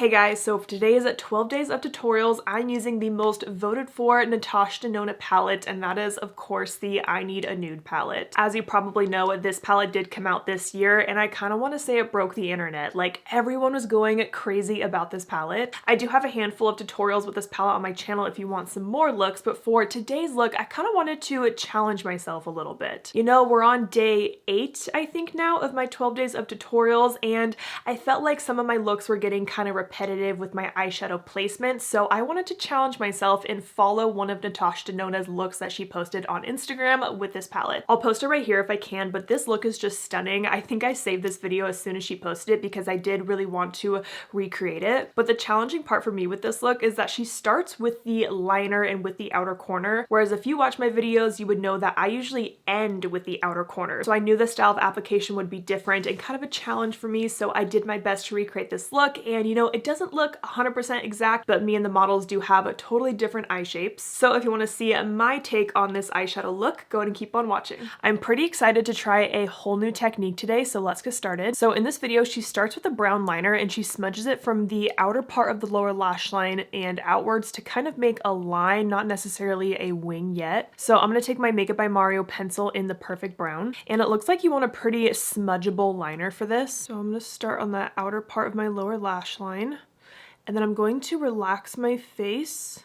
Hey guys, so for today's 12 days of tutorials, I'm using the most voted for Natasha Denona palette, and that is of course the I Need a Nude palette. As you probably know, this palette did come out this year, and I kind of want to say it broke the internet. Like, everyone was going crazy about this palette. I do have a handful of tutorials with this palette on my channel if you want some more looks, but for today's look, I kind of wanted to challenge myself a little bit. You know, we're on day 8, I think now, of my 12 days of tutorials, and I felt like some of my looks were getting kind of repetitive with my eyeshadow placement, so I wanted to challenge myself and follow one of Natasha Denona's looks that she posted on Instagram with this palette. I'll post it right here if I can, but this look is just stunning. I think I saved this video as soon as she posted it because I did really want to recreate it. But the challenging part for me with this look is that she starts with the liner and with the outer corner, whereas if you watch my videos, you would know that I usually end with the outer corner. So I knew the style of application would be different and kind of a challenge for me, so I did my best to recreate this look. And you know, it doesn't look 100% exact, but me and the models do have a totally different eye shapes. So if you want to see my take on this eyeshadow look, go ahead and keep on watching. I'm pretty excited to try a whole new technique today, so let's get started. So in this video, she starts with a brown liner and she smudges it from the outer part of the lower lash line and outwards to kind of make a line, not necessarily a wing yet. So I'm going to take my Makeup by Mario pencil in the perfect brown, and it looks like you want a pretty smudgeable liner for this. So I'm going to start on the outer part of my lower lash line. And then I'm going to relax my face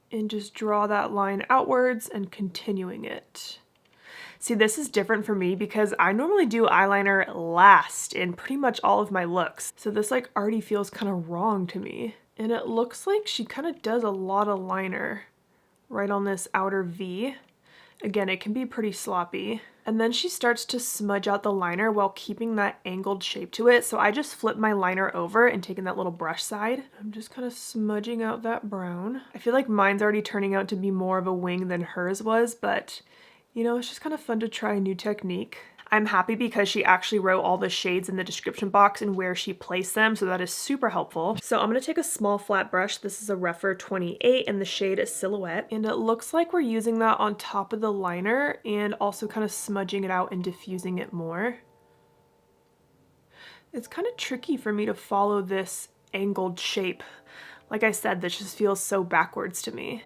and just draw that line outwards and continuing it. See, this is different for me because I normally do eyeliner last in pretty much all of my looks. So this like already feels kind of wrong to me. And it looks like she kind of does a lot of liner right on this outer V. Again, it can be pretty sloppy. And then she starts to smudge out the liner while keeping that angled shape to it. So I just flip my liner over and taking that little brush side. I'm just kind of smudging out that brown. I feel like mine's already turning out to be more of a wing than hers was, but you know, it's just kind of fun to try a new technique. I'm happy because she actually wrote all the shades in the description box and where she placed them, so that is super helpful. So I'm going to take a small flat brush. This is a rephr 28 and the shade is Silhouette. And it looks like we're using that on top of the liner and also kind of smudging it out and diffusing it more. It's kind of tricky for me to follow this angled shape. Like I said, this just feels so backwards to me.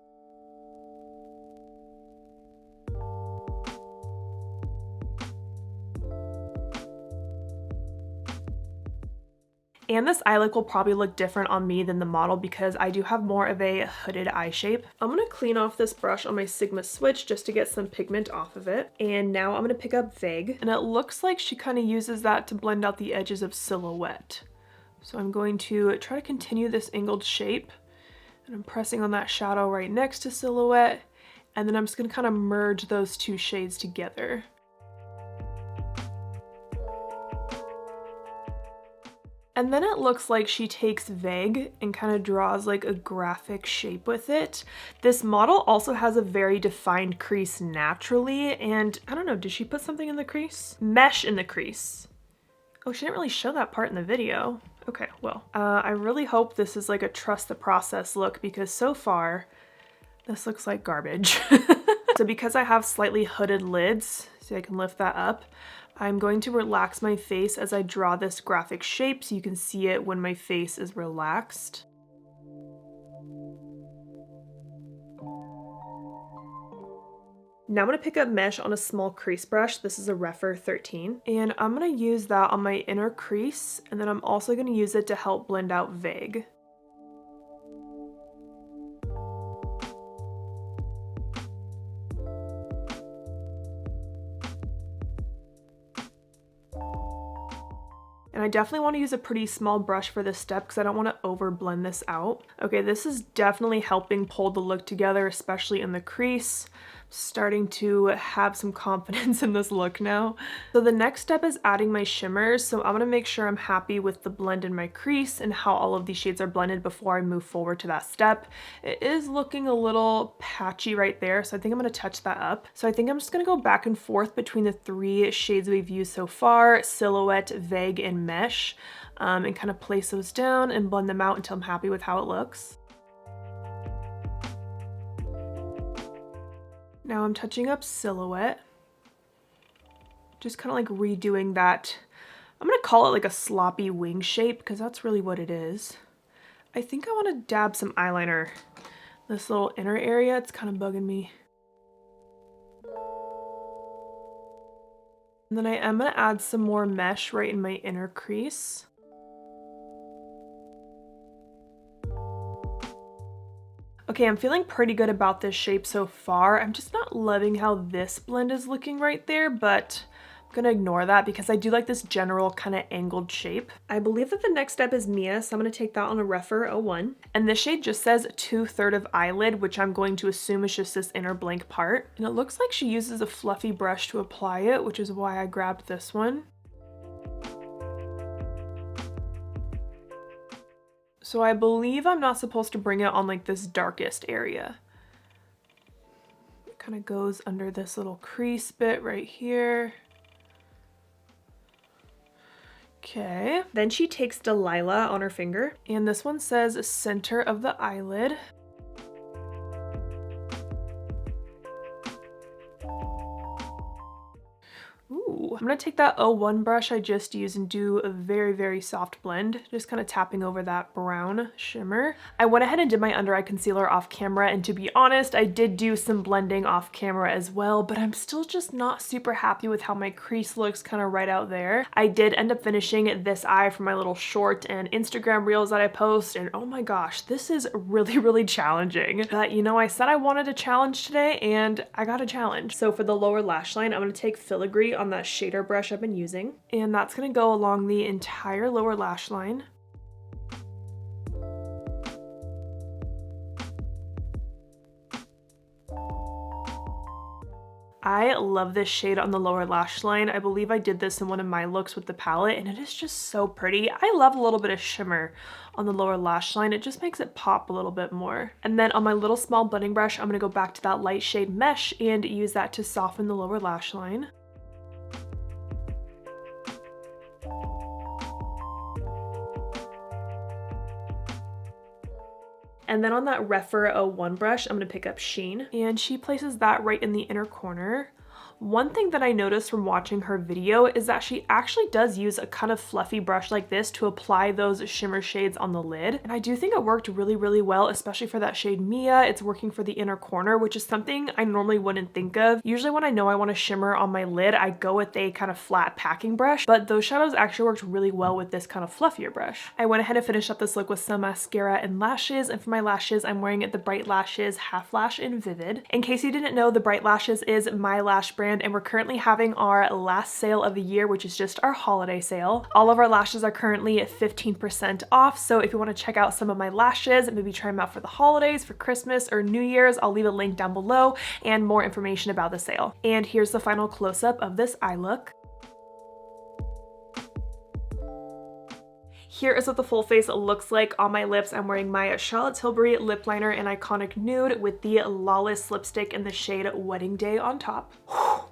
And this eye look will probably look different on me than the model because I do have more of a hooded eye shape. I'm going to clean off this brush on my Sigma switch just to get some pigment off of it. And now I'm going to pick up Vague. And it looks like she kind of uses that to blend out the edges of Silhouette. So I'm going to try to continue this angled shape. And I'm pressing on that shadow right next to Silhouette. And then I'm just going to kind of merge those two shades together. And then it looks like she takes Vague and kind of draws like a graphic shape with it. This model also has a very defined crease naturally, and I don't know, did she put something in the crease? Mesh in the crease. Oh, she didn't really show that part in the video. Okay, well, I really hope this is like a trust the process look because so far, this looks like garbage. So because I have slightly hooded lids, so I can lift that up, I'm going to relax my face as I draw this graphic shape so you can see it when my face is relaxed. Now I'm going to pick up mesh on a small crease brush. This is a rephr 13. And I'm going to use that on my inner crease, and then I'm also going to use it to help blend out Vague. And I definitely want to use a pretty small brush for this step because I don't want to over blend this out. Okay, this is definitely helping pull the look together, especially in the crease. Starting to have some confidence in this look now. So the next step is adding my shimmers. So I'm going to make sure I'm happy with the blend in my crease and how all of these shades are blended before I move forward to that step. It is looking a little patchy right there, so I think I'm going to touch that up. So I think I'm just going to go back and forth between the 3 shades we've used so far, Silhouette, Vague, and Mesh, and kind of place those down and blend them out until I'm happy with how it looks. Now I'm touching up Silhouette, just kind of like redoing that. I'm gonna call it like a sloppy wing shape because that's really what it is. I think I want to dab some eyeliner. This little inner area, it's kind of bugging me. And then I am going to add some more mesh right in my inner crease. Okay, I'm feeling pretty good about this shape so far. I'm just not loving how this blend is looking right there, but I'm gonna ignore that because I do like this general kind of angled shape. I believe that the next step is Mia, so I'm gonna take that on a rephr 01. And this shade just says 2/3 of eyelid, which I'm going to assume is just this inner blank part. And it looks like she uses a fluffy brush to apply it, which is why I grabbed this one. So I believe I'm not supposed to bring it on like this darkest area. It kind of goes under this little crease bit right here. Okay, then she takes Delilah on her finger, and this one says center of the eyelid. Ooh, I'm gonna take that 01 brush I just used and do a very, very soft blend, just kind of tapping over that brown shimmer. I went ahead and did my under eye concealer off camera, and to be honest, I did do some blending off camera as well, but I'm still just not super happy with how my crease looks kind of right out there. I did end up finishing this eye for my little short and Instagram reels that I post, and oh my gosh, this is really, really challenging. But you know, I said I wanted a challenge today, and I got a challenge. So for the lower lash line, I'm gonna take filigree on that shader brush I've been using, and that's going to go along the entire lower lash line. I love this shade on the lower lash line. I believe I did this in one of my looks with the palette, and it is just so pretty. I love a little bit of shimmer on the lower lash line. It just makes it pop a little bit more. And then on my little small blending brush, I'm going to go back to that light shade Mesh and use that to soften the lower lash line. And then on that rephr 01 brush, I'm going to pick up Sheen, and she places that right in the inner corner. One thing that I noticed from watching her video is that she actually does use a kind of fluffy brush like this to apply those shimmer shades on the lid. And I do think it worked really, really well, especially for that shade Mia. It's working for the inner corner, which is something I normally wouldn't think of. Usually when I know I want to shimmer on my lid, I go with a kind of flat packing brush, but those shadows actually worked really well with this kind of fluffier brush. I went ahead and finished up this look with some mascara and lashes, and for my lashes, I'm wearing the Bright Lashes Half Lash in Vivid. In case you didn't know, the Bright Lashes is my lash brand, and we're currently having our last sale of the year, which is just our holiday sale. All of our lashes are currently at 15% off, so if you want to check out some of my lashes and maybe try them out for the holidays, for Christmas or New Year's, I'll leave a link down below and more information about the sale. And here's the final close-up of this eye look. Here is what the full face looks like on my lips. I'm wearing my Charlotte Tilbury lip liner in Iconic Nude with the Lawless lipstick in the shade Wedding Day on top.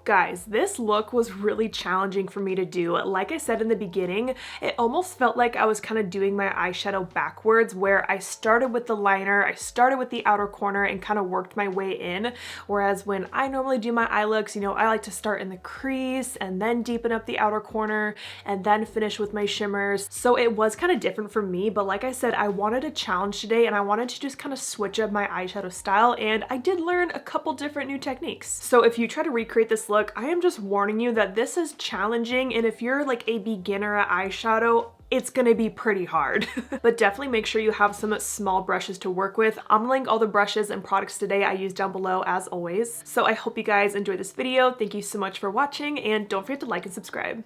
Guys, this look was really challenging for me to do. Like I said in the beginning, it almost felt like I was kind of doing my eyeshadow backwards, where I started with the liner, I started with the outer corner and kind of worked my way in. Whereas when I normally do my eye looks, you know, I like to start in the crease and then deepen up the outer corner and then finish with my shimmers. So it was kind of different for me, but like I said, I wanted a challenge today and I wanted to just kind of switch up my eyeshadow style, and I did learn a couple different new techniques. So if you try to recreate this look, I am just warning you that this is challenging, and if you're like a beginner at eyeshadow, it's gonna be pretty hard. But definitely make sure you have some small brushes to work with. I'm gonna link all the brushes and products today I use down below as always. So I hope you guys enjoyed this video. Thank you so much for watching, and don't forget to like and subscribe.